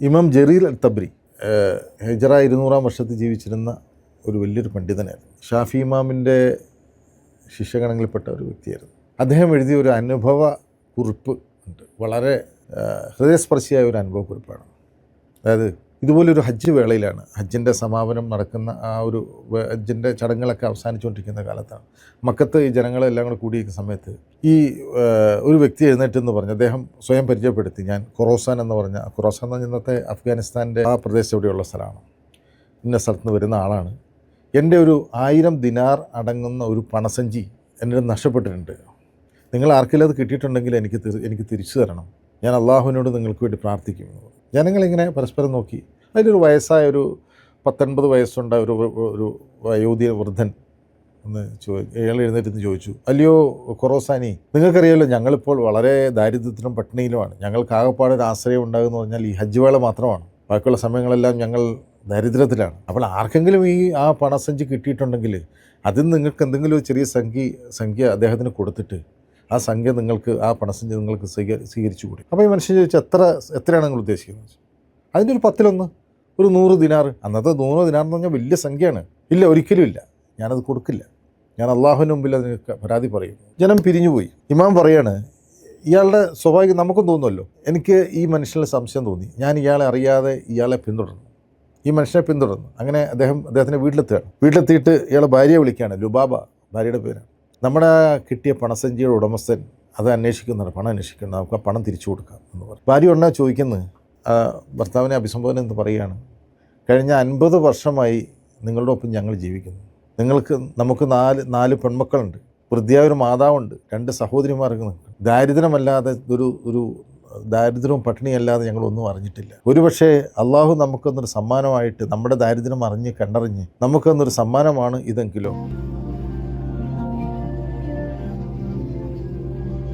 ഇമാം ജരീർ അൽ തബ്രി ഹിജറ 200-ാം വർഷത്തിൽ ജീവിച്ചിരുന്ന ഒരു വലിയൊരു പണ്ഡിതനായിരുന്നു. ഷാഫി ഇമാമിൻ്റെ ശിഷ്യഗണങ്ങളിൽപ്പെട്ട ഒരു വ്യക്തിയായിരുന്നു. അദ്ദേഹം എഴുതിയ ഒരു അനുഭവ കുറിപ്പ് ഉണ്ട്. വളരെ ഹൃദയസ്പർശിയായ ഒരു അനുഭവക്കുറിപ്പാണ്. അതായത് ഇതുപോലൊരു ഹജ്ജ് വേളയിലാണ്, ഹജ്ജിൻ്റെ സമാപനം നടക്കുന്ന ആ ഒരു ഹജ്ജിൻ്റെ ചടങ്ങുകളൊക്കെ അവസാനിച്ചുകൊണ്ടിരിക്കുന്ന കാലത്താണ്. മക്കത്ത് ഈ ജനങ്ങളെല്ലാം കൂടെ കൂടിയിരിക്കുന്ന സമയത്ത് ഈ ഒരു വ്യക്തി എഴുന്നേറ്റെന്ന് പറഞ്ഞു. അദ്ദേഹം സ്വയം പരിചയപ്പെടുത്തി, ഞാൻ ഖുറാസാൻ എന്ന് പറഞ്ഞ, ഖുറാസാൻ എന്ന് പറഞ്ഞ ഇന്നത്തെ അഫ്ഗാനിസ്ഥാൻ്റെ ആ പ്രദേശം എവിടെയുള്ള സ്ഥലമാണ്, ഇന്ന സ്ഥലത്ത് നിന്ന് വരുന്ന ആളാണ്. എൻ്റെ ഒരു 1000 ദിനാർ അടങ്ങുന്ന ഒരു പണസഞ്ചി എൻ്റെ നഷ്ടപ്പെട്ടിട്ടുണ്ട്. നിങ്ങൾ ആർക്കെങ്കിലും അത് കിട്ടിയിട്ടുണ്ടെങ്കിൽ എനിക്ക് തിരിച്ചു തരണം. ഞാൻ അള്ളാഹുവിനോട് നിങ്ങൾക്ക് വേണ്ടി പ്രാർത്ഥിക്കും. ജനങ്ങളിങ്ങനെ പരസ്പരം നോക്കി. അതിലൊരു വയസ്സായ ഒരു 19 വയസ്സുണ്ട ഒരു വയോധിക വൃദ്ധൻ ഒന്ന് അയാൾ എഴുന്നേറ്റ് ചോദിച്ചു, അല്ലയോ ഖുറാസാനി, നിങ്ങൾക്കറിയാമല്ലോ ഞങ്ങളിപ്പോൾ വളരെ ദാരിദ്ര്യത്തിലും പട്ടിണിയിലുമാണ്. ഞങ്ങൾക്ക് ആകെപ്പാടൊരു ആശ്രയം ഉണ്ടാകുമെന്ന് പറഞ്ഞാൽ ഈ ഹജ്ജ് വേള മാത്രമാണ്. ബാക്കിയുള്ള സമയങ്ങളെല്ലാം ഞങ്ങൾ ദാരിദ്ര്യത്തിലാണ്. അപ്പോൾ ആർക്കെങ്കിലും ആ പണസഞ്ചി കിട്ടിയിട്ടുണ്ടെങ്കിൽ അതിൽ നിങ്ങൾക്ക് എന്തെങ്കിലും ഒരു ചെറിയ സംഖ്യ അദ്ദേഹത്തിന് കൊടുത്തിട്ട് ആ സംഖ്യ നിങ്ങൾക്ക്, ആ പണസഞ്ചി നിങ്ങൾക്ക് സ്വീകരിച്ചു കൂടി. അപ്പോൾ ഈ മനുഷ്യൻ ചോദിച്ചാൽ എത്രയാണ് നിങ്ങൾ ഉദ്ദേശിക്കുന്നത്? അതിൻ്റെ ഒരു 10-1, ഒരു 100 ദിനാർ. അന്നത്തെ 100 ദിനാർ എന്ന് പറഞ്ഞാൽ വലിയ സംഖ്യയാണ്. ഇല്ല, ഒരിക്കലും ഇല്ല, ഞാനത് കൊടുക്കില്ല. ഞാൻ അള്ളാഹുവിന് മുമ്പിൽ അതിന് പരാതി പറയും. ജനം പിരിഞ്ഞുപോയി. ഇമാം പറയാണ്, ഇയാളുടെ സ്വാഭാവികം നമുക്കും തോന്നുമല്ലോ. എനിക്ക് ഈ മനുഷ്യന് സംശയം തോന്നി. ഞാൻ ഇയാളെ അറിയാതെ ഇയാളെ പിന്തുടർന്നു, ഈ മനുഷ്യനെ പിന്തുടർന്നു. അങ്ങനെ അദ്ദേഹത്തിൻ്റെ വീട്ടിലെത്തിയിട്ട് ഇയാളെ ഭാര്യയെ വിളിക്കുകയാണ്. ലുബാബ ഭാര്യയുടെ പേരാണ്. നമ്മുടെ കിട്ടിയ പണസഞ്ചിയുടെ ഉടമസ്ഥൻ അത് അന്വേഷിക്കുന്നുണ്ട്, പണം അന്വേഷിക്കുന്നുണ്ട്, നമുക്ക് ആ പണം തിരിച്ചു കൊടുക്കാം എന്ന് പറഞ്ഞു. ഭാര്യ ഉടനെ ചോദിക്കുന്നത്, ഭർത്താവിനെ അഭിസംബോധന എന്ന് പറയുകയാണ്, കഴിഞ്ഞ 50 വർഷമായി നിങ്ങളുടെ ഒപ്പം ഞങ്ങൾ ജീവിക്കുന്നു. നമുക്ക് 4 പെൺമക്കളുണ്ട്, വൃദ്ധയായ ഒരു മാതാവുണ്ട്, 2 സഹോദരിമാർക്ക്. ദാരിദ്ര്യമല്ലാതെ ഒരു ദാരിദ്ര്യവും പട്ടിണിയല്ലാതെ ഞങ്ങളൊന്നും അറിഞ്ഞിട്ടില്ല. ഒരുപക്ഷെ അള്ളാഹു നമുക്കൊന്നൊരു സമ്മാനമായിട്ട്, നമ്മുടെ ദാരിദ്ര്യം കണ്ടറിഞ്ഞ് നമുക്കൊന്നൊരു സമ്മാനമാണ് ഇതെങ്കിലോ